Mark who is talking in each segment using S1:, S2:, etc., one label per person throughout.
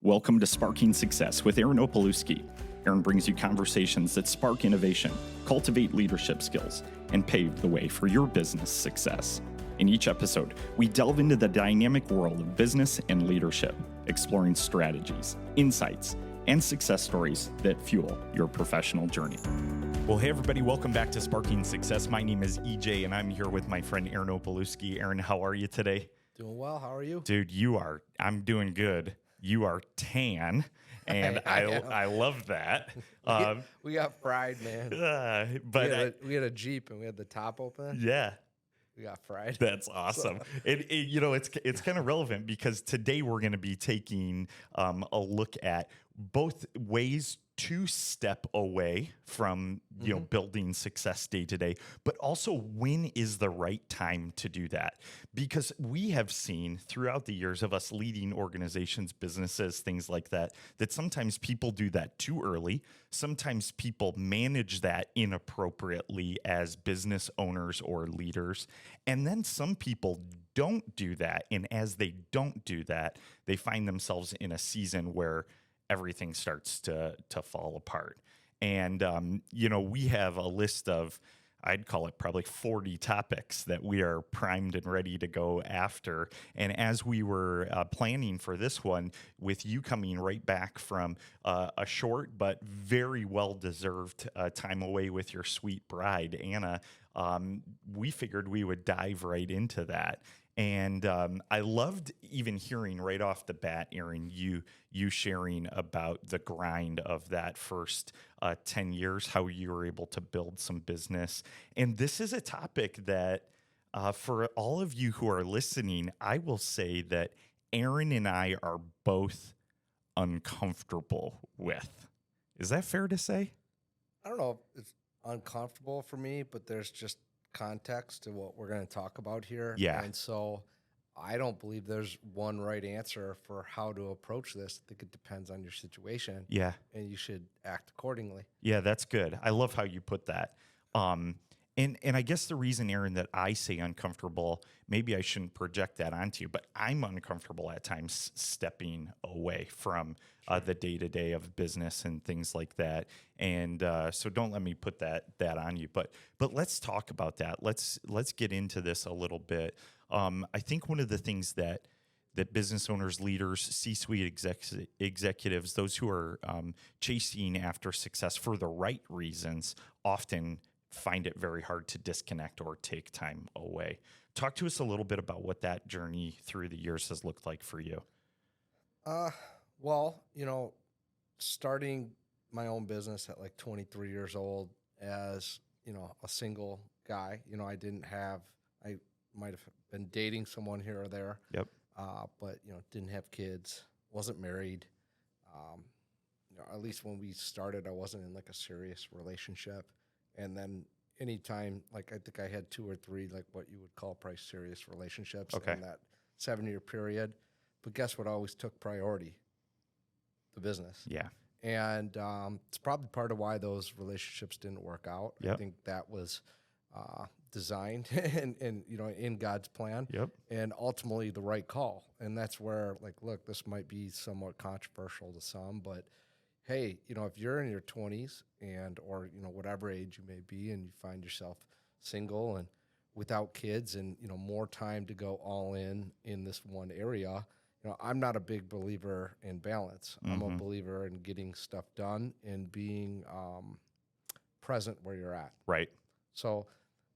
S1: Welcome to Sparking Success with Aaron Opalewski. Aaron brings you conversations that spark innovation, cultivate leadership skills, and pave the way for your business success. In each episode, we delve into the dynamic world of business and leadership, exploring strategies, insights, and success stories that fuel your professional journey. Well, hey everybody, welcome back to Sparking Success. My name is EJ, and I'm here with my friend Aaron Opalewski. Aaron, how are you today?
S2: Doing well. How are you?
S1: Dude, I'm doing good. You are tan, and I love that.
S2: We got fried, man.
S1: But
S2: we had a Jeep and we had the top open.
S1: yeah,
S2: We got fried.
S1: that's awesome. It's kind of relevant because today we're going to be taking a look at both ways to step away from building success day to day, but also when is the right time to do that? Because we have seen throughout the years of us leading organizations, businesses, things like that, that sometimes people do that too early. Sometimes people manage that inappropriately as business owners or leaders. And then some people don't do that. And as they don't do that, they find themselves in a season where everything starts to fall apart. And, we have a list of, I'd call it probably 40 topics that we are primed and ready to go after. And as we were planning for this one, with you coming right back from a short but very well-deserved time away with your sweet bride, Anna, we figured we would dive right into that. And I loved even hearing right off the bat, Aaron, you sharing about the grind of that first 10 years, how you were able to build some business. And this is a topic that for all of you who are listening, I will say that Aaron and I are both uncomfortable with. Is that fair to say?
S2: I don't know if it's uncomfortable for me, but there's just context to what we're going to talk about here.
S1: Yeah.
S2: And so I don't believe there's one right answer for how to approach this. I think it depends on your situation.
S1: Yeah.
S2: And you should act accordingly.
S1: Yeah, that's good. I love how you put that. And I guess the reason, Aaron, that I say uncomfortable, maybe I shouldn't project that onto you, but I'm uncomfortable at times stepping away from the day-to-day of business and things like that. And so don't let me put that on you. But let's talk about that. Let's get into this a little bit. I think one of the things that business owners, leaders, C-suite executives, those who are chasing after success for the right reasons, often find it very hard to disconnect or take time away. Talk to us a little bit about what that journey through the years has looked like for you.
S2: Well, starting my own business at like 23 years old as, a single guy, I might have been dating someone here or there.
S1: Yep.
S2: But, didn't have kids, wasn't married. At least when we started, I wasn't in like a serious relationship. And then anytime, like I think I had 2 or 3, like what you would call probably serious relationships in that 7-year period. But guess what always took priority? The business.
S1: Yeah.
S2: And it's probably part of why those relationships didn't work out.
S1: Yep.
S2: I think that was designed and in God's plan.
S1: Yep.
S2: And ultimately the right call. And that's where, like, look, this might be somewhat controversial to some, but hey, if you're in your 20s or whatever age you may be, and you find yourself single and without kids and, more time to go all in this one area, I'm not a big believer in balance.
S1: Mm-hmm.
S2: I'm a believer in getting stuff done and being present where you're at.
S1: Right.
S2: So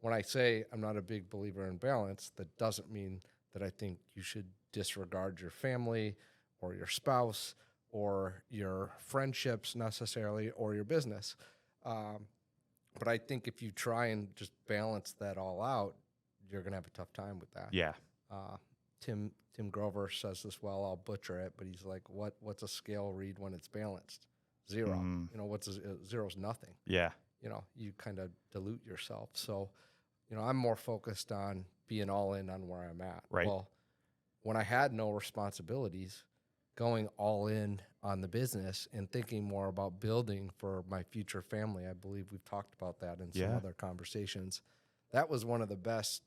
S2: when I say I'm not a big believer in balance, that doesn't mean that I think you should disregard your family or your spouse or your friendships necessarily, or your business. But I think if you try and just balance that all out, you're going to have a tough time with that.
S1: Yeah.
S2: Tim Grover says this well, I'll butcher it, but he's like, what's a scale read when it's balanced? 0. What's zero's nothing.
S1: Yeah.
S2: You kind of dilute yourself. So, I'm more focused on being all in on where I'm at.
S1: Right.
S2: Well, when I had no responsibilities, going all in on the business and thinking more about building for my future family. I believe we've talked about that in some other conversations. That was one of the best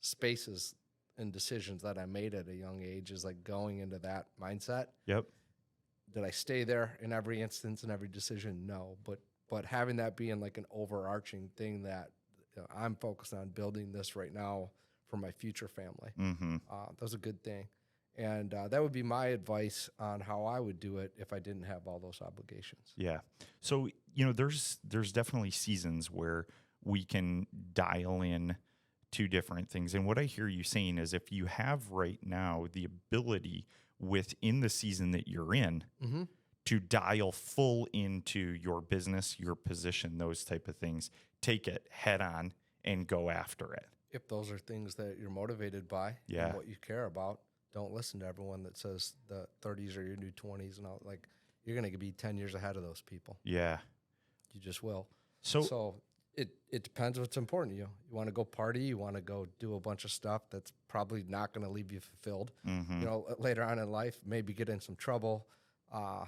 S2: spaces and decisions that I made at a young age, is like going into that mindset.
S1: Yep.
S2: Did I stay there in every instance and every decision? No, but having that being like an overarching thing that I'm focused on building this right now for my future family.
S1: Mm-hmm.
S2: That was a good thing. And that would be my advice on how I would do it if I didn't have all those obligations.
S1: Yeah. So, there's definitely seasons where we can dial in to different things. And what I hear you saying is if you have right now the ability within the season that you're in
S2: Mm-hmm.
S1: to dial full into your business, your position, those type of things, take it head on and go after it.
S2: If those are things that you're motivated by
S1: Yeah.
S2: and what you care about, don't listen to everyone that says the 30s are your new 20s and all. Like, you're going to be 10 years ahead of those people.
S1: Yeah.
S2: You just will.
S1: So,
S2: So it depends what's important to you. You want to go party, you want to go do a bunch of stuff that's probably not going to leave you fulfilled.
S1: mhm.
S2: Later on in life, maybe get in some trouble,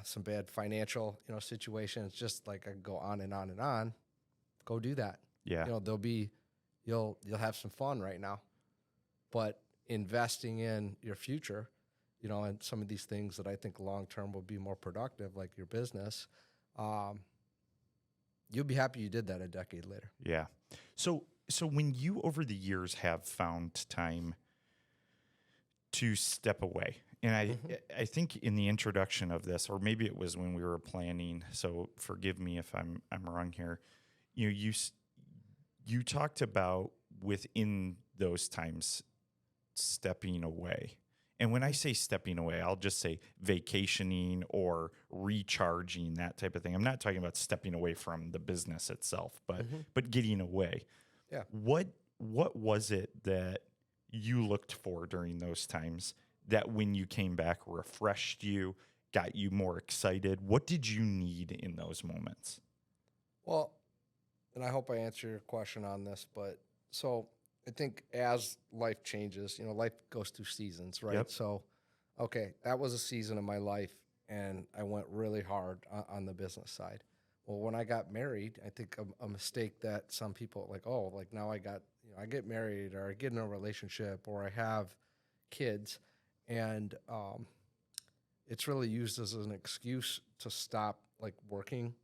S2: some bad financial, situations. Just like I could go on and on and on. Go do that.
S1: Yeah.
S2: You'll have some fun right now, but investing in your future, and some of these things that I think long term will be more productive, like your business. You'll be happy you did that a decade later.
S1: Yeah. So when you over the years have found time to step away, and I think in the introduction of this, or maybe it was when we were planning, so forgive me if I'm wrong here, you talked about within those times stepping away. And when I say stepping away, I'll just say vacationing or recharging, that type of thing. I'm not talking about stepping away from the business itself, but getting away.
S2: Yeah.
S1: What was it that you looked for during those times that when you came back refreshed you, got you more excited? What did you need in those moments?
S2: Well, and I hope I answer your question on this, but so I think as life changes, life goes through seasons, right?
S1: Yep.
S2: So, okay, that was a season of my life, and I went really hard on the business side. Well, when I got married, I think a mistake that some people now I get married or I get in a relationship or I have kids, and it's really used as an excuse to stop working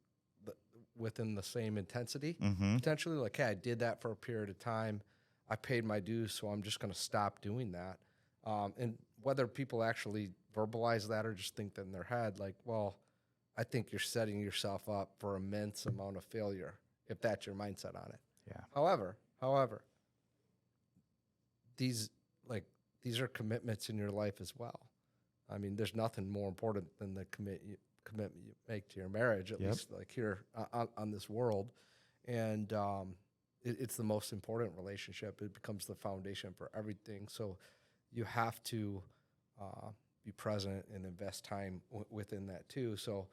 S2: within the same intensity,
S1: Mm-hmm.
S2: potentially. Like, hey, I did that for a period of time. I paid my dues, so I'm just going to stop doing that. And whether people actually verbalize that or just think that in their head, I think you're setting yourself up for immense amount of failure if that's your mindset on it.
S1: Yeah.
S2: However, these are commitments in your life as well. I mean, there's nothing more important than the commitment you make to your marriage, at least here on this world. And it's the most important relationship. It becomes the foundation for everything. So you have to be present and invest time within that too. So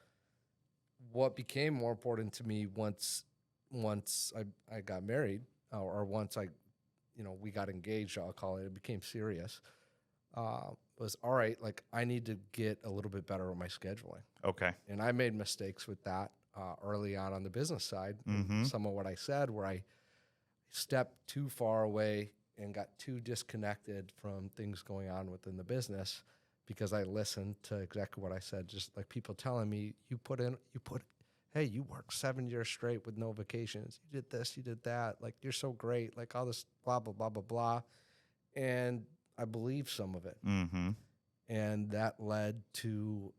S2: what became more important to me once I got married, or once we got engaged, I'll call it, it became serious, was all right, I need to get a little bit better at my scheduling.
S1: Okay.
S2: And I made mistakes with that early on the business side.
S1: Mm-hmm.
S2: Some of what I said, where I stepped too far away and got too disconnected from things going on within the business because I listened to exactly what I said. Just like people telling me, hey, you worked 7 years straight with no vacations. You did this, you did that. You're so great. All this blah, blah, blah, blah, blah. And I believed some of it.
S1: Mm-hmm.
S2: And that led to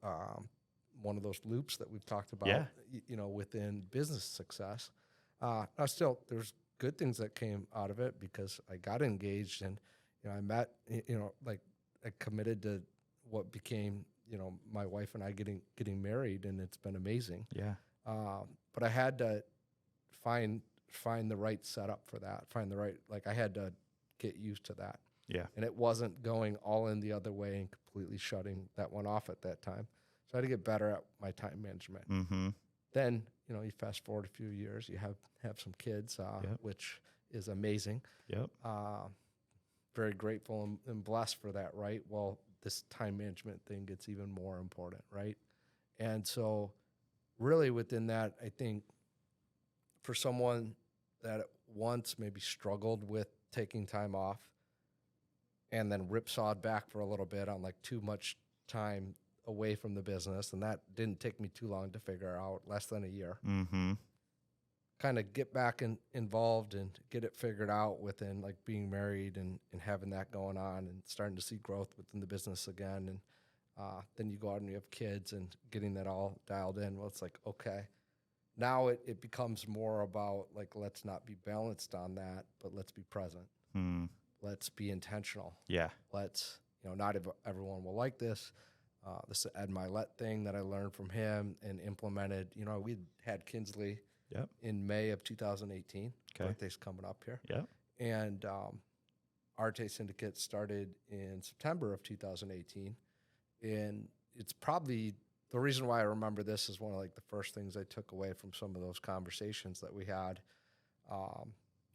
S2: one of those loops that we've talked about, within business success. Now still, there's good things that came out of it because I got engaged and, I met, I committed to what became, my wife and I getting married, and it's been amazing.
S1: Yeah.
S2: But I had to find the right setup for that, I had to get used to that.
S1: Yeah.
S2: And it wasn't going all in the other way and completely shutting that one off at that time. So I had to get better at my time management.
S1: Mm-hmm.
S2: Then, you fast forward a few years, you have some kids, which is amazing.
S1: Yep.
S2: Very grateful and blessed for that, right? Well, this time management thing gets even more important, right? And so really within that, I think for someone that once maybe struggled with taking time off and then ripsawed back for a little bit on too much time away from the business, and that didn't take me too long to figure out, less than a year.
S1: Mm-hmm.
S2: Kind of get back involved and get it figured out within like being married and having that going on and starting to see growth within the business again. And then you go out and you have kids and getting that all dialed in. Well, it's like, okay, now it becomes more about like, let's not be balanced on that, but let's be present.
S1: Mm.
S2: Let's be intentional.
S1: Yeah.
S2: Let's, not everyone will like this. This Ed Milet thing that I learned from him and implemented. We had Kinsley in May of 2018.
S1: Okay.
S2: Birthday's coming up here.
S1: Yeah.
S2: And Arte Syndicate started in September of 2018. And it's probably the reason why I remember this is one of like the first things I took away from some of those conversations that we had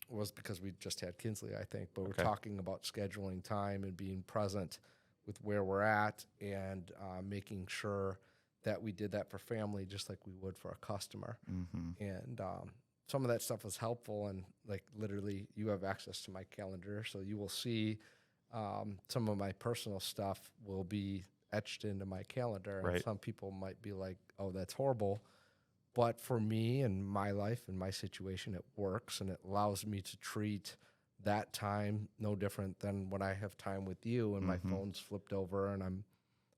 S2: was because we just had Kinsley, I think. But we're talking about scheduling time and being present with where we're at and making sure that we did that for family just like we would for a customer.
S1: Mm-hmm.
S2: And some of that stuff was helpful. And like literally you have access to my calendar. So you will see some of my personal stuff will be etched into my calendar.
S1: Right.
S2: And some people might be like, oh, that's horrible. But for me and my life and my situation, it works. And it allows me to treat that time no different than when I have time with you and my phone's flipped over and I'm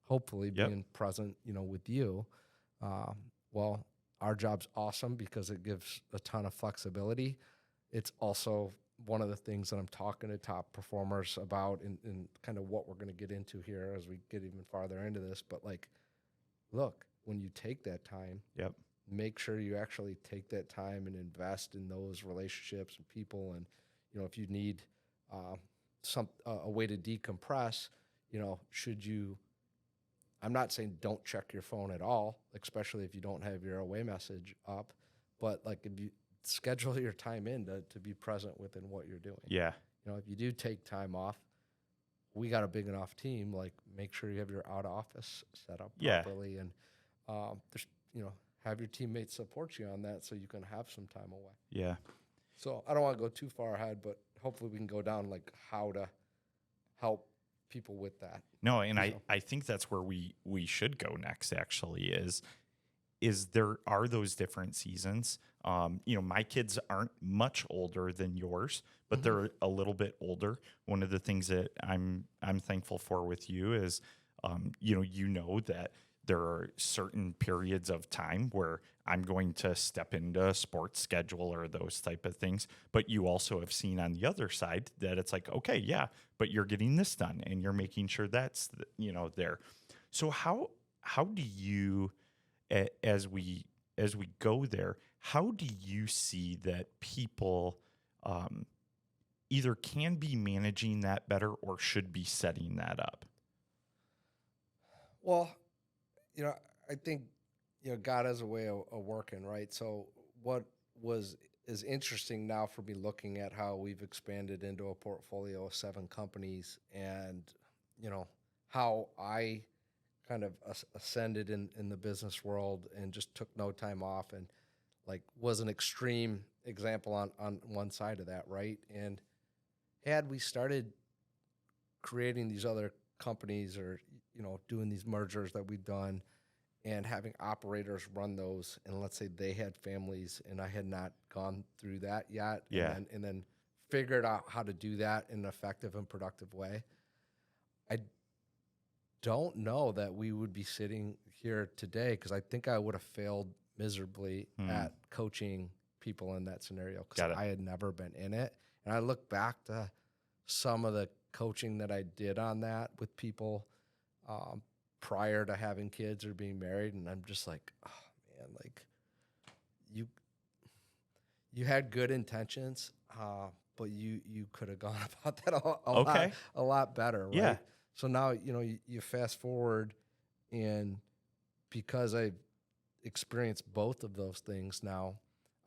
S2: hopefully being present, with you. Well, our job's awesome because it gives a ton of flexibility. It's also one of the things that I'm talking to top performers about and kind of what we're going to get into here as we get even farther into this. But like, look, when you take that time, make sure you actually take that time and invest in those relationships and people. And, if you need a way to decompress, should you, I'm not saying don't check your phone at all, especially if you don't have your away message up, but like if you schedule your time in to be present within what you're doing.
S1: Yeah.
S2: If you do take time off, we got a big enough team, like make sure you have your out office set up properly and there's, have your teammates support you on that so you can have some time away.
S1: Yeah.
S2: So I don't want to go too far ahead, but hopefully we can go down like how to help people with that.
S1: No, and I think that's where we should go next actually is there are those different seasons. My kids aren't much older than yours, but they're a little bit older. One of the things that I'm thankful for with you is that there are certain periods of time where I'm going to step into a sports schedule or those type of things. But you also have seen on the other side that it's like, okay, yeah, but you're getting this done and you're making sure that's, there. So how do you, as we go there, how do you see that people either can be managing that better or should be setting that up?
S2: Well, I think, God has a way of working, right? So what is interesting now for me looking at how we've expanded into a portfolio of 7 companies and, how I kind of ascended in the business world and just took no time off and like was an extreme example on one side of that, right? And had we started creating these other companies or, doing these mergers that we've done and having operators run those, and let's say they had families and I had not gone through that yet, and then figured out how to do that in an effective and productive way, I don't know that we would be sitting here today because I think I would have failed miserably at coaching people in that scenario because I had never been in it. And I look back to some of the coaching that I did on that with people prior to having kids or being married, and I'm just like, oh man, like you had good intentions, but you could have gone about that a lot better, right?
S1: Yeah.
S2: So now you fast forward, and because I've experienced both of those things now,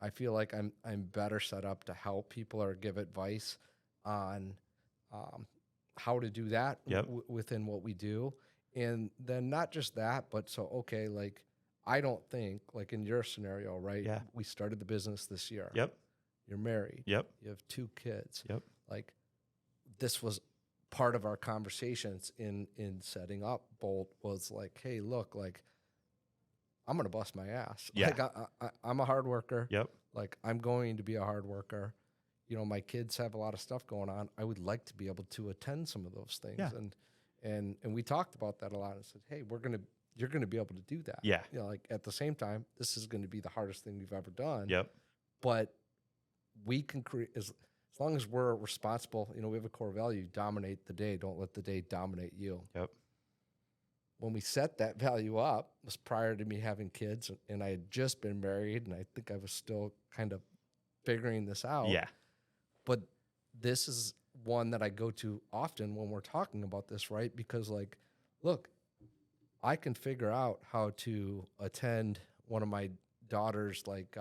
S2: I feel like I'm better set up to help people or give advice on how to do that within what we do. And then not just that, but like I don't think like in your scenario, right?
S1: Yeah.
S2: We started the business this year.
S1: Yep.
S2: You're married.
S1: Yep.
S2: You have 2 kids.
S1: Yep.
S2: Like this was part of our conversations in setting up Bolt was like, hey, look, like, I'm going to bust my ass.
S1: Yeah.
S2: Like I'm a hard worker.
S1: Yep.
S2: Like I'm going to be a hard worker. You know, my kids have a lot of stuff going on. I would like to be able to attend some of those things.
S1: Yeah.
S2: And we talked about that a lot and said, hey, you're going to be able to do that.
S1: Yeah.
S2: You know, like at the same time, this is going to be the hardest thing you've ever done.
S1: Yep.
S2: But we can create, as long as we're responsible, you know, we have a core value, dominate the day. Don't let the day dominate you.
S1: Yep.
S2: When we set that value up, it was prior to me having kids, and I had just been married, and I think I was still kind of figuring this out.
S1: Yeah.
S2: But this is one that I go to often when we're talking about this, right? Because, like, look, I can figure out how to attend one of my daughters, like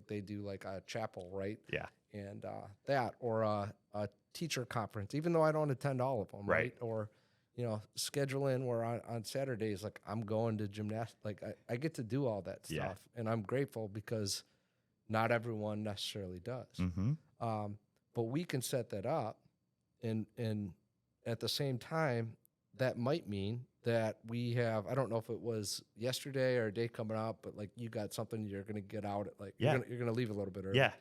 S2: they do like a chapel, right?
S1: Yeah.
S2: And that, or a teacher conference, even though I don't attend all of them, right? Or, you know, schedule in where on Saturdays, like I'm going to gymnastics, like I get to do all that stuff.
S1: Yeah.
S2: And I'm grateful because not everyone necessarily does.
S1: Mm-hmm.
S2: But we can set that up. And at the same time, that might mean that we have, I don't know if it was yesterday or a day coming up, but like you got something you're going to get out at, like, you're going to leave a little bit early.
S1: Yeah.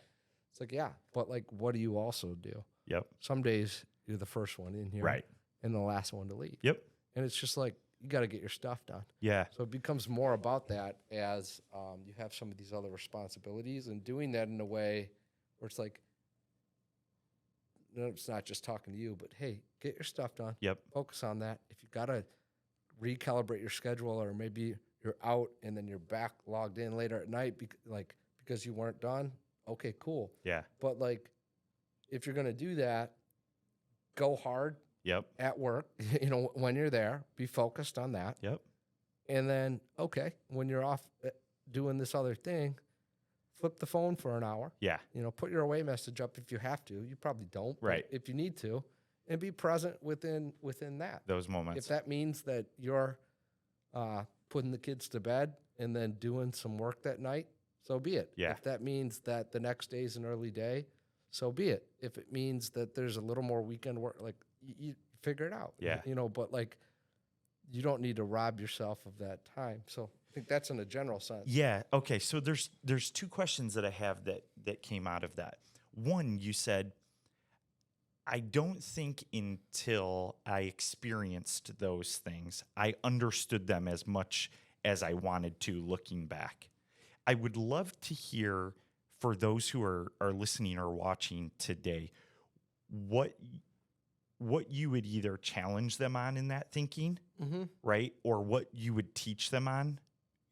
S2: It's like, yeah, but like, what do you also do?
S1: Yep.
S2: Some days you're the first one in here.
S1: Right.
S2: And the last one to leave.
S1: Yep.
S2: And it's just like, you got to get your stuff done.
S1: Yeah.
S2: So it becomes more about that as you have some of these other responsibilities, and doing that in a way where it's like, no, it's not just talking to you, but hey, get your stuff done.
S1: Yep.
S2: Focus on that. If you got to recalibrate your schedule, or maybe you're out and then you're back logged in later at night because you weren't done, okay, cool.
S1: Yeah.
S2: But like, if you're going to do that, go hard.
S1: Yep.
S2: At work, you know, when you're there, be focused on that.
S1: Yep.
S2: And then, okay, when you're off doing this other thing, flip the phone for an hour.
S1: Yeah.
S2: You know, put your away message up if you have to. You probably don't.
S1: Right.
S2: If you need to, and be present within that.
S1: Those moments.
S2: If that means that you're putting the kids to bed and then doing some work that night, so be it.
S1: Yeah.
S2: If that means that the next day is an early day, so be it. If it means that there's a little more weekend work, like, you figure it out.
S1: Yeah.
S2: You know, but like, you don't need to rob yourself of that time. So I think that's in a general sense.
S1: Yeah. Okay. So there's two questions that I have that came out of that. One, you said, I don't think until I experienced those things, I understood them as much as I wanted to looking back. I would love to hear, for those who are listening or watching today, what you would either challenge them on in that thinking,
S2: Mm-hmm.
S1: right? Or what you would teach them on,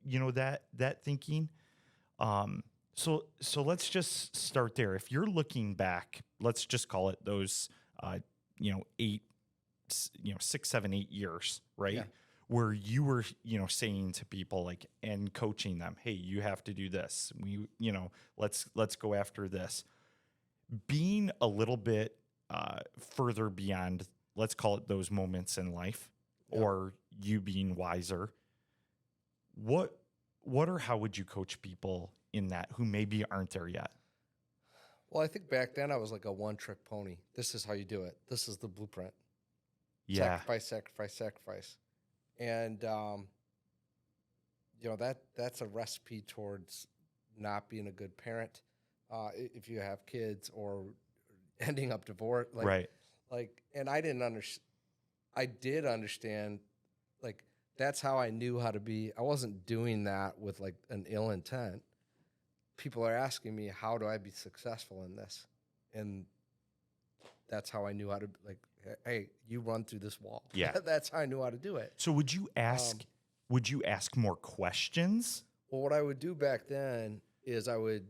S1: you know, that thinking. So let's just start there. If you're looking back, let's just call it those, 6, 7, 8 years, right?
S2: Yeah.
S1: Where you were, saying to people like, and coaching them, hey, you have to do this. Let's go after this. Being a little bit further beyond, let's call it those moments in life, or you being wiser, what or how would you coach people in that who maybe aren't there yet?
S2: Well, I think back then I was like a one-trick pony. This is how you do it. This is the blueprint.
S1: Yeah.
S2: Sacrifice. And, that's a recipe towards not being a good parent. If you have kids, or ending up divorced.
S1: Right.
S2: And I did understand, like, that's how I knew how to be. I wasn't doing that with like an ill intent. People are asking me, how do I be successful in this? And that's how I knew how to, like, hey, you run through this wall.
S1: Yeah.
S2: That's how I knew how to do it.
S1: So would you ask more questions?
S2: Well, what I would do back then is I would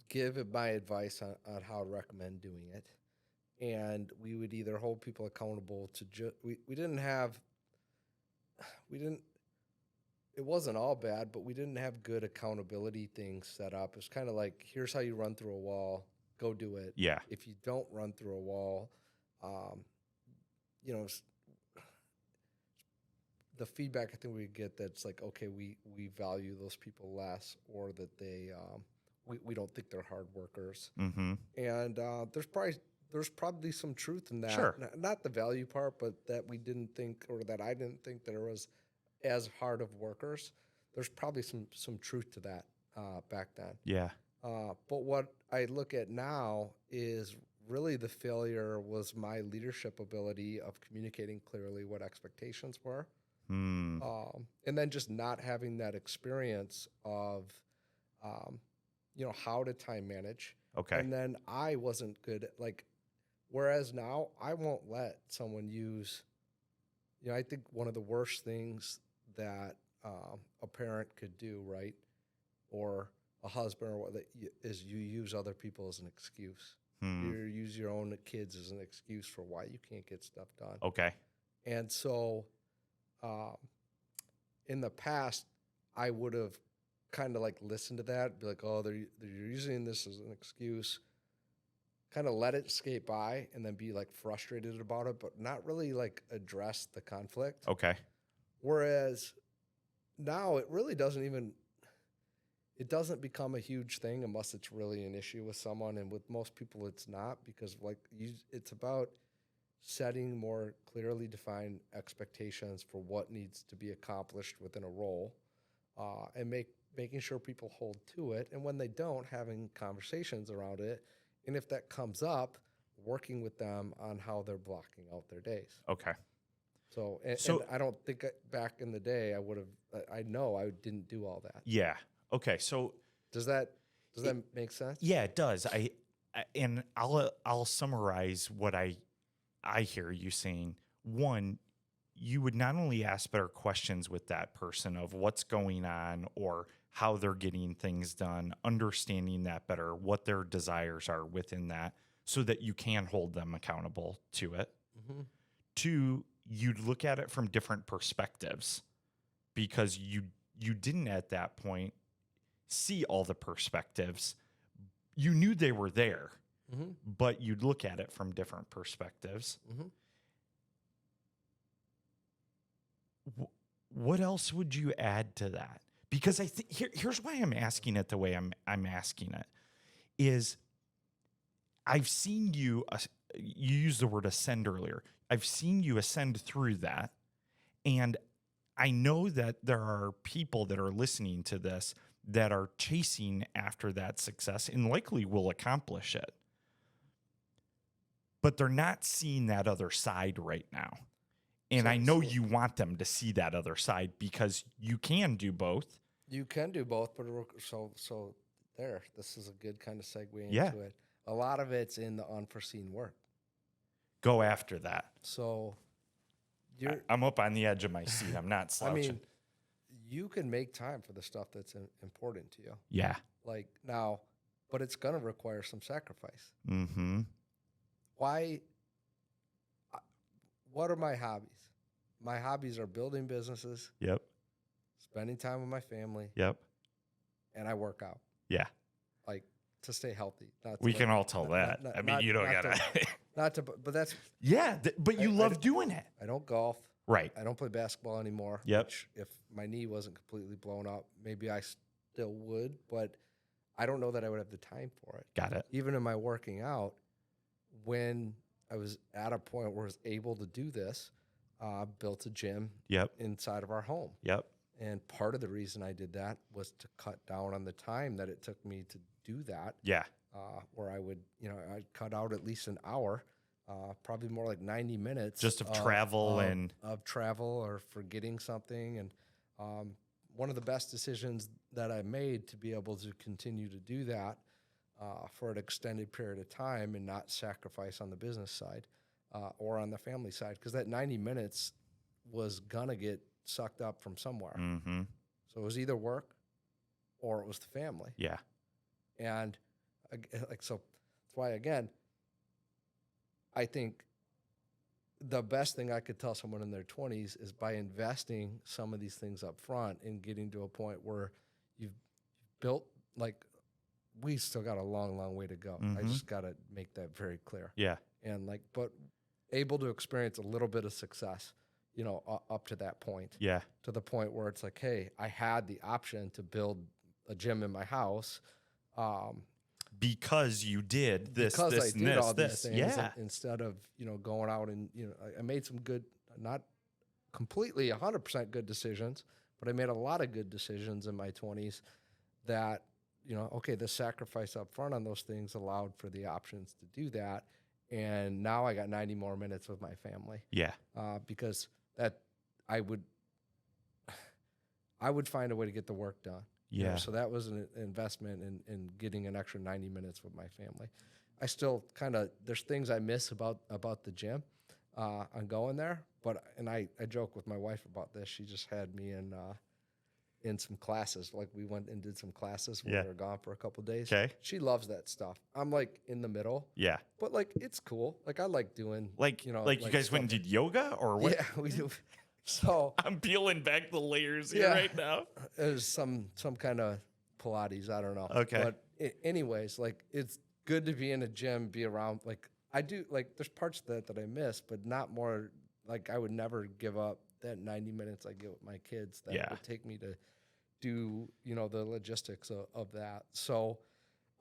S2: give my advice on how to recommend doing it. And we would either hold people accountable to it wasn't all bad, but we didn't have good accountability things set up. It's kind of like, here's how you run through a wall, go do it.
S1: Yeah.
S2: If you don't run through a wall, the feedback I think we get that's like, okay, we value those people less, or that they, we don't think they're hard workers.
S1: Mm-hmm.
S2: And there's probably there's probably some truth in that.
S1: Sure.
S2: Not the value part, but that we didn't think, or that I didn't think that there was as hard of workers. There's probably some truth to that back then.
S1: Yeah.
S2: But what I look at now is really the failure was my leadership ability of communicating clearly what expectations were.
S1: Hmm.
S2: And then just not having that experience of, how to time manage.
S1: Okay.
S2: And then I wasn't good at, like, whereas now I won't let someone use, I think one of the worst things that a parent could do, right, or a husband or what, is you use other people as an excuse. You use your own kids as an excuse for why you can't get stuff done.
S1: Okay.
S2: And so in the past, I would have kind of like listened to that, be like, oh, they're using this as an excuse, kind of let it skate by and then be like frustrated about it, but not really like address the conflict.
S1: Okay.
S2: Whereas now it really doesn't become a huge thing unless it's really an issue with someone. And with most people, it's not, because it's about setting more clearly defined expectations for what needs to be accomplished within a role, and making sure people hold to it. And when they don't, having conversations around it. And if that comes up, working with them on how they're blocking out their days.
S1: Okay.
S2: So and I don't think back in the day I know I didn't do all that.
S1: Yeah. Okay. So
S2: Does that make sense?
S1: yeah, it does. And I'll summarize what I hear you saying. One, you would not only ask better questions with that person of what's going on or how they're getting things done, understanding that better, what their desires are within that, so that you can hold them accountable to it.
S2: Mm-hmm.
S1: Two, you'd look at it from different perspectives, because you didn't at that point see all the perspectives. You knew they were there,
S2: Mm-hmm.
S1: but you'd look at it from different perspectives.
S2: Mm-hmm.
S1: What else would you add to that? Because I think here's why I'm asking it the way I'm asking it is I've seen you used the word ascend earlier. I've seen you ascend through that, and I know that there are people that are listening to this that are chasing after that success and likely will accomplish it, but they're not seeing that other side right now. And I know you want them to see that other side, because you can do both.
S2: You can do both, but so there. This is a good kind of segue into
S1: Yeah.
S2: it. A lot of it's in the unforeseen work.
S1: Go after that.
S2: So
S1: I'm up on the edge of my seat. I'm not
S2: I
S1: slouching.
S2: mean, you can make time for the stuff that's important to you.
S1: Yeah.
S2: Like now, but it's going to require some sacrifice.
S1: Mm-hmm.
S2: Why? What are my hobbies? My hobbies are building businesses,
S1: Yep.
S2: spending time with my family,
S1: Yep.
S2: and I work out,
S1: Yeah.
S2: like to stay healthy.
S1: We can all tell that. I mean, you don't gotta.
S2: But that's
S1: Yeah, but you love doing it.
S2: I don't golf.
S1: Right.
S2: I don't play basketball anymore.
S1: Yep.
S2: Which, if my knee wasn't completely blown up, maybe I still would, but I don't know that I would have the time for it.
S1: Got it.
S2: Even in my working out, when I was at a point where I was able to do this, built a gym
S1: Yep.
S2: inside of our home.
S1: Yep.
S2: And part of the reason I did that was to cut down on the time that it took me to do that.
S1: Yeah.
S2: Where I would, I'd cut out at least an hour, probably more like 90 minutes.
S1: Just of travel
S2: of travel or forgetting something. And one of the best decisions that I made to be able to continue to do that for an extended period of time and not sacrifice on the business side or on the family side, because that 90 minutes was gonna get sucked up from somewhere.
S1: Mm-hmm.
S2: So it was either work or it was the family.
S1: Yeah.
S2: And so that's why, again, I think the best thing I could tell someone in their 20s is by investing some of these things up front and getting to a point where you've built, like, we still got a long, long way to go. I
S1: Mhm.
S2: just got to make that very clear.
S1: Yeah.
S2: And but able to experience a little bit of success, up to that point.
S1: Yeah.
S2: To the point where it's like, hey, I had the option to build a gym in my house,
S1: because you did this,
S2: because
S1: this,
S2: I
S1: and
S2: did
S1: this,
S2: all
S1: this.
S2: these things
S1: Yeah.
S2: instead of, going out and, I made some good, not completely 100% good decisions, but I made a lot of good decisions in my 20s that, okay, the sacrifice up front on those things allowed for the options to do that. And now I got 90 more minutes with my family.
S1: Yeah.
S2: Because that I would find a way to get the work done.
S1: Yeah.
S2: So that was an investment in getting an extra 90 minutes with my family. I still there's things I miss about the gym on going there, and I joke with my wife about this. She just had me in some classes. Like we went and did some classes when we were gone for a couple of days.
S1: Okay.
S2: She loves that stuff. I'm like in the middle.
S1: Yeah.
S2: But like it's cool. Like I like doing
S1: Like you guys went and did yoga or what?
S2: Yeah, we do. So
S1: I'm peeling back the layers here right now.
S2: It was some kind of Pilates. I don't know.
S1: Okay.
S2: But anyways, like it's good to be in a gym, be around. Like I do. Like there's parts of that I miss, but not more. Like I would never give up that 90 minutes I get with my kids. That would take me to do the logistics of that. So,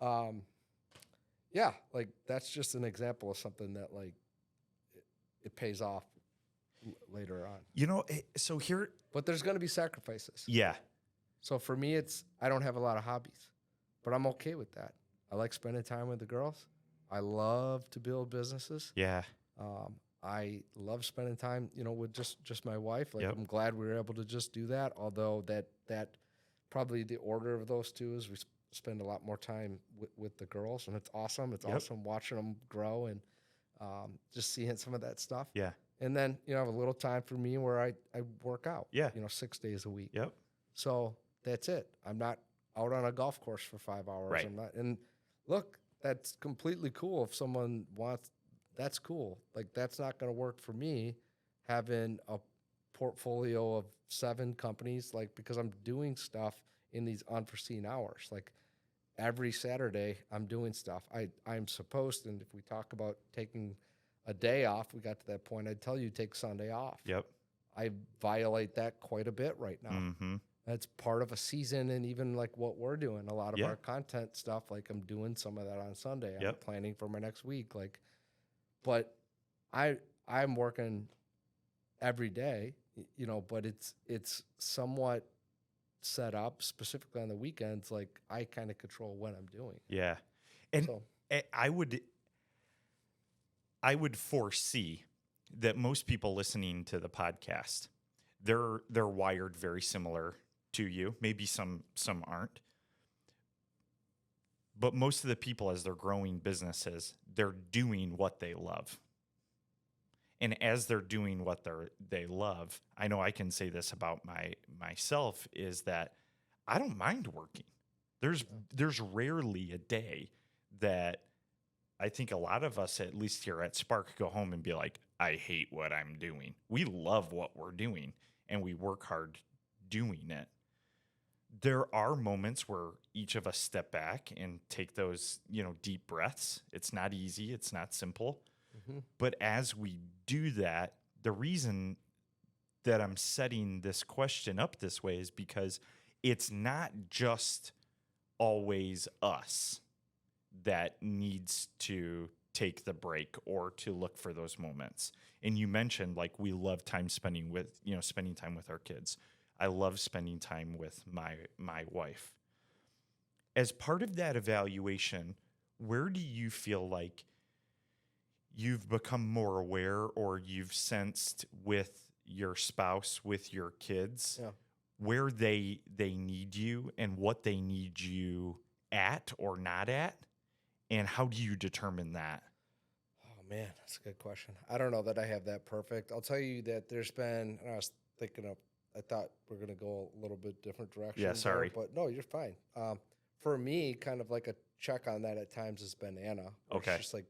S2: like that's just an example of something that like it pays off later on.
S1: So here,
S2: but there's going to be sacrifices.
S1: Yeah.
S2: So for me, I don't have a lot of hobbies, but I'm okay with that. I like spending time with the girls. I love to build businesses.
S1: Yeah.
S2: I love spending time, with just my wife. Like
S1: Yep.
S2: I'm glad we were able to just do that. Although that probably the order of those two is we spend a lot more time with the girls, and it's awesome. It's awesome watching them grow and just seeing some of that stuff.
S1: Yeah.
S2: And then, I have a little time for me where I work out,
S1: Yeah.
S2: 6 days a week.
S1: Yep.
S2: So that's it. I'm not out on a golf course for 5 hours.
S1: Right.
S2: I'm not, and look, that's completely cool. If someone wants, that's cool. Like that's not going to work for me having a portfolio of 7 companies, like, because I'm doing stuff in these unforeseen hours. Like every Saturday I'm doing stuff. I'm supposed, and if we talk about taking a day off, we got to that point, I'd tell you take Sunday off.
S1: Yep.
S2: I violate that quite a bit right now.
S1: Mm-hmm.
S2: That's part of a season, and even like what we're doing, a lot of our content stuff, like I'm doing some of that on Sunday. I'm planning for my next week. Like, but I'm working every day, but it's somewhat set up specifically on the weekends. Like I kind of control what I'm doing.
S1: Yeah. And so, I would foresee that most people listening to the podcast, they're wired very similar to you. Maybe some aren't. But most of the people, as they're growing businesses, they're doing what they love. And as they're doing what they love, I know I can say this about myself, is that I don't mind working. There's rarely a day that I think a lot of us, at least here at Spark, go home and be like, I hate what I'm doing. We love what we're doing, and we work hard doing it. There are moments where each of us step back and take those, deep breaths. It's not easy. It's not simple. Mm-hmm. But as we do that, the reason that I'm setting this question up this way is because it's not just always us that needs to take the break or to look for those moments. And you mentioned, like, we love spending time with our kids. I love spending time with my wife. As part of that evaluation, where do you feel like you've become more aware, or you've sensed with your spouse, with your kids, where they need you and what they need you at or not at? And how do you determine that?
S2: Oh, man, that's a good question. I don't know that I have that perfect. I'll tell you that there's been, and I thought we're going to go a little bit different direction.
S1: Yeah, sorry.
S2: But no, you're fine. For me, kind of like a check on that at times has been Anna.
S1: Okay.
S2: It's just like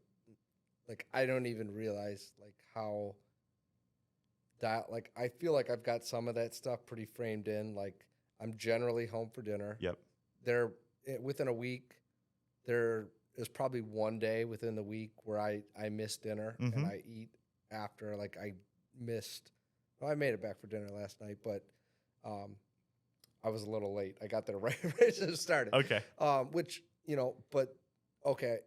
S2: I don't even realize like how that, like, I feel like I've got some of that stuff pretty framed in. Like I'm generally home for dinner.
S1: Yep.
S2: Within a week, there is probably one day within the week where I miss dinner and I eat after. Like I made it back for dinner last night, but I was a little late. I got there right as it started.
S1: Okay.
S2: Which, but okay,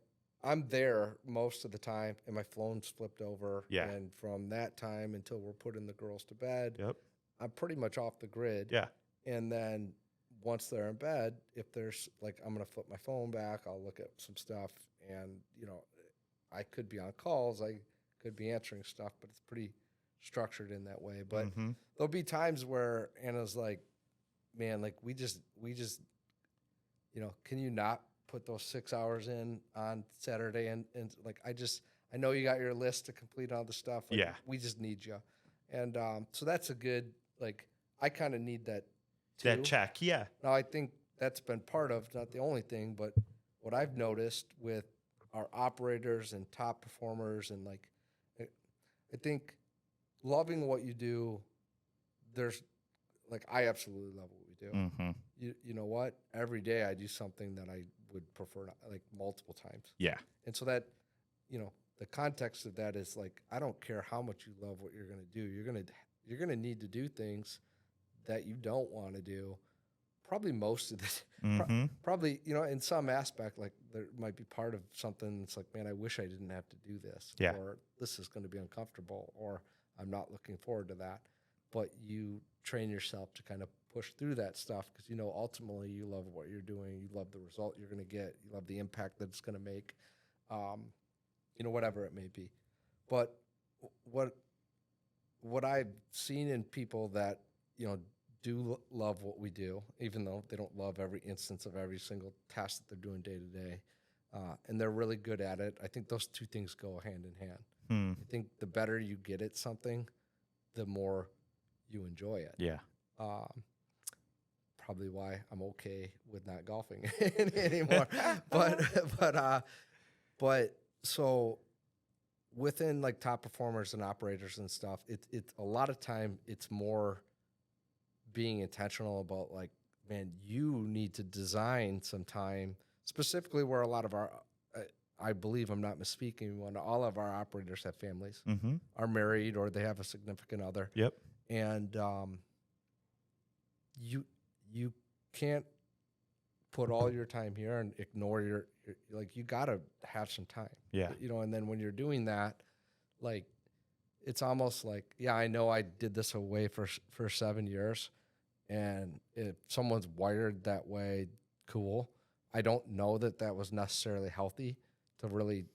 S2: I'm there most of the time, and my phone's flipped over.
S1: Yeah.
S2: And from that time until we're putting the girls to bed,
S1: Yep.
S2: I'm pretty much off the grid.
S1: Yeah.
S2: And then once they're in bed, if there's like, I'm going to flip my phone back, I'll look at some stuff, and, I could be on calls, I could be answering stuff, but it's pretty structured in that way. But there'll be times where Anna's like, man, like we just, can you not put those 6 hours in on Saturday? And like, I know you got your list to complete all the stuff. Like,
S1: Yeah.
S2: we just need you. And so that's a good, like, I kind of need that too.
S1: That check. Yeah.
S2: Now, I think that's been part of, not the only thing, but what I've noticed with our operators and top performers, and like, I think loving what you do, there's like, I absolutely love what we do.
S1: Mm-hmm.
S2: You know what? Every day I do something that I would prefer, like multiple times.
S1: Yeah.
S2: And so that, the context of that is like, I don't care how much you love what you're going to do. You're going to need to do things that you don't want to do. Probably most of this, probably, in some aspect, like there might be part of something that's like, man, I wish I didn't have to do this.
S1: Yeah.
S2: Or this is going to be uncomfortable, or I'm not looking forward to that. But you train yourself to kind of push through that stuff because, ultimately you love what you're doing. You love the result you're going to get. You love the impact that it's going to make, whatever it may be. But what I've seen in people that, do love what we do, even though they don't love every instance of every single task that they're doing day to day, and they're really good at it. I think those two things go hand in hand. I think the better you get at something, the more you enjoy it.
S1: Yeah.
S2: Probably why I'm okay with not golfing anymore. But so within like top performers and operators and stuff, it's a lot of time it's more being intentional about like, man, you need to design some time specifically where a lot of our, I believe I'm not misspeaking, when all of our operators have families, are married, or they have a significant other.
S1: Yep.
S2: And you can't put all your time here and ignore your like, you got to have some time.
S1: Yeah.
S2: And then when you're doing that, like, it's almost like, yeah, I know I did this away for 7 years, and if someone's wired that way, cool. I don't know that was necessarily healthy to really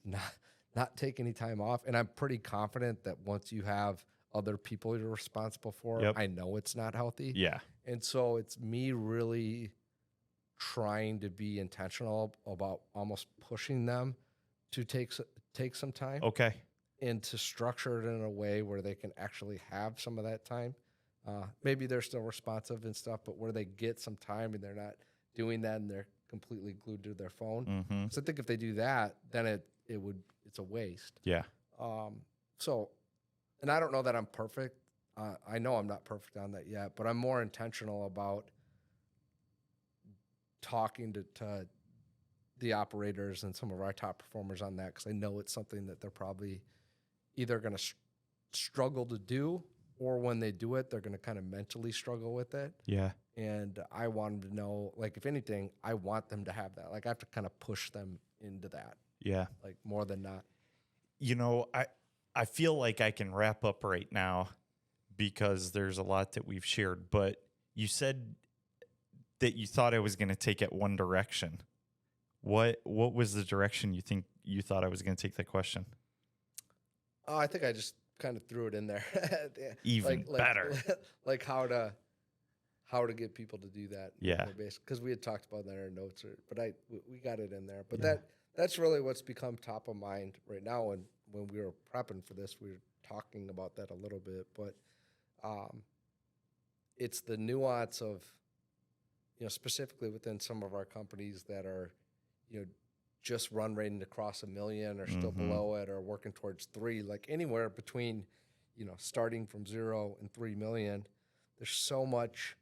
S2: not take any time off. And I'm pretty confident that once you have other people you're responsible for, I know it's not healthy.
S1: Yeah.
S2: And so it's me really trying to be intentional about almost pushing them to take some time.
S1: Okay.
S2: And to structure it in a way where they can actually have some of that time. Maybe they're still responsive and stuff, but where they get some time and they're not doing that and they're completely glued to their phone. So I think if they do that, then it's a waste.
S1: Yeah.
S2: So, and I don't know that I'm perfect. I know I'm not perfect on that yet, but I'm more intentional about talking to the operators and some of our top performers on that, because I know it's something that they're probably either going to struggle to do, or when they do it, they're going to kind of mentally struggle with it.
S1: Yeah.
S2: And I want them to know, like, if anything, I want them to have that. Like, I have to kind of push them into that.
S1: Yeah.
S2: Like, more than not.
S1: I feel like I can wrap up right now because there's a lot that we've shared, but you said that you thought I was going to take it one direction. What was the direction you thought I was going to take that question?
S2: Oh, I think I just kind of threw it in there.
S1: Even better.
S2: Like how to get people to do that.
S1: Yeah.
S2: Because we had talked about that in our notes, but we got it in there. But that's really what's become top of mind right now. And when we were prepping for this, we were talking about that a little bit. But it's the nuance of, specifically within some of our companies that are, just run rating to cross 1 million or still below it, or working towards 3, like anywhere between, starting from 0 and 3 million, there's so much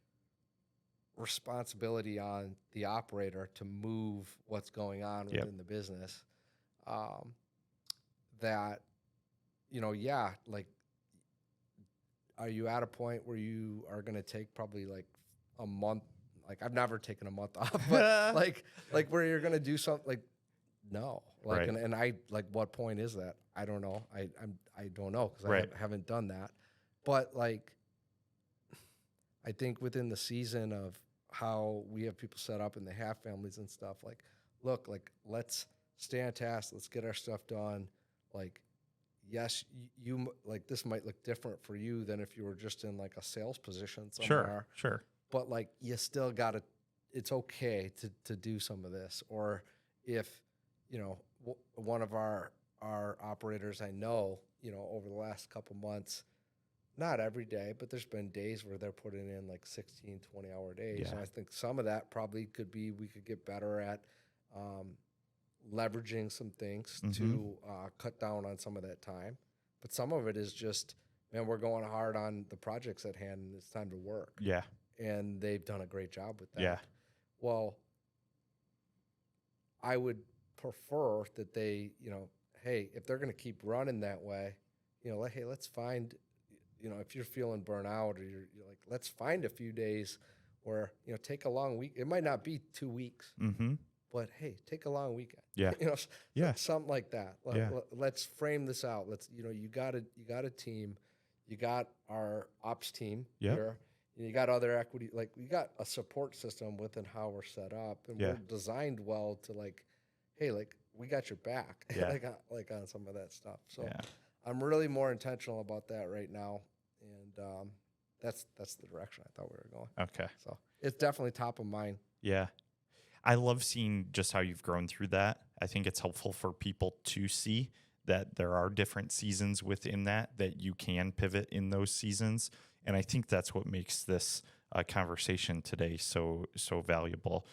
S2: responsibility on the operator to move what's going on within the business. That, like, are you at a point where you are going to take probably like a month? Like, I've never taken a month off, but like where you're going to do something, like no. Like,
S1: Right.
S2: and I like, what point is that? I don't know. I don't know because
S1: Right.
S2: I haven't done that. But like, I think within the season of how we have people set up and they have families and stuff, like, look, like, let's stay on task. Let's get our stuff done. Like, yes, like, this might look different for you than if you were just in like a sales position somewhere.
S1: Sure.
S2: But like, you still got to, it's okay to do some of this. Or if, you know, one of our operators I know, you know, over the last couple months, not every day, but there's been days where they're putting in like 16, 20-hour days.
S1: Yeah.
S2: And I think some of that probably could be, we could get better at leveraging some things to cut down on some of that time. But some of it is just, man, we're going hard on the projects at hand and it's time to work.
S1: Yeah.
S2: And they've done a great job with that.
S1: Yeah.
S2: Well, I would prefer that they, you know, hey, if they're going to keep running that way, you know, like, hey, let's find, you know, if you're feeling burnout or you're like, let's find a few days where, you know, take a long week. It might not be 2 weeks, but hey, take a long weekend.
S1: Yeah.
S2: You know,
S1: Yeah.
S2: something like that.
S1: Yeah.
S2: Let's frame this out. Let's, you know, you got a team, you got our ops team here. You got other equity, like we got a support system within how we're set up, and we're designed well to like, hey, like we got your back, like on some of that stuff. So I'm really more intentional about that right now, and that's the direction I thought we were going.
S1: Okay.
S2: So it's definitely top of mind.
S1: Yeah. I love seeing just how you've grown through that. I think it's helpful for people to see that there are different seasons within that you can pivot in those seasons. And I think that's what makes this conversation today so valuable.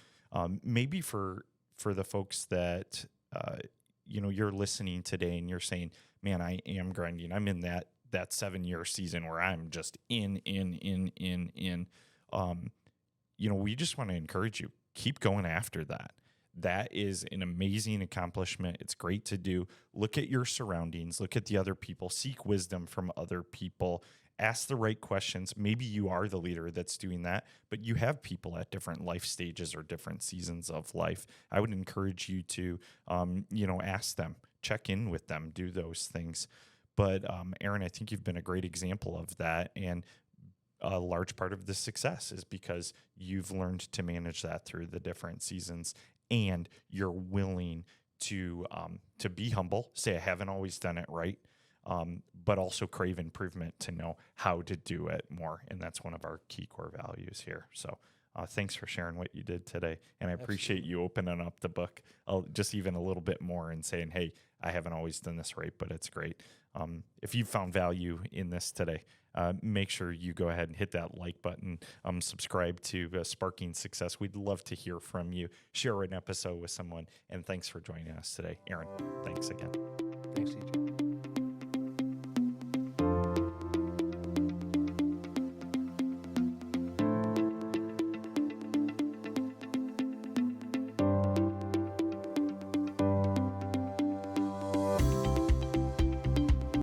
S1: Maybe for the folks that, you know, you're listening today and you're saying, man, I am grinding. I'm in that 7-year season where I'm just in. You know, we just want to encourage you. Keep going after that. That is an amazing accomplishment. It's great to do. Look at your surroundings. Look at the other people. Seek wisdom from other people. Ask the right questions. Maybe you are the leader that's doing that, but you have people at different life stages or different seasons of life. I would encourage you to, you know, ask them, check in with them, do those things. But Aaron, I think you've been a great example of that. And a large part of the success is because you've learned to manage that through the different seasons, and you're willing to be humble, say I haven't always done it right, but also crave improvement to know how to do it more. And that's one of our key core values here. So thanks for sharing what you did today. And I appreciate you opening up the book just even a little bit more and saying, hey, I haven't always done this right, but it's great. If you found value in this today, make sure you go ahead and hit that like button, subscribe to Sparking Success. We'd love to hear from you. Share an episode with someone. And thanks for joining us today. Aaron, thanks again.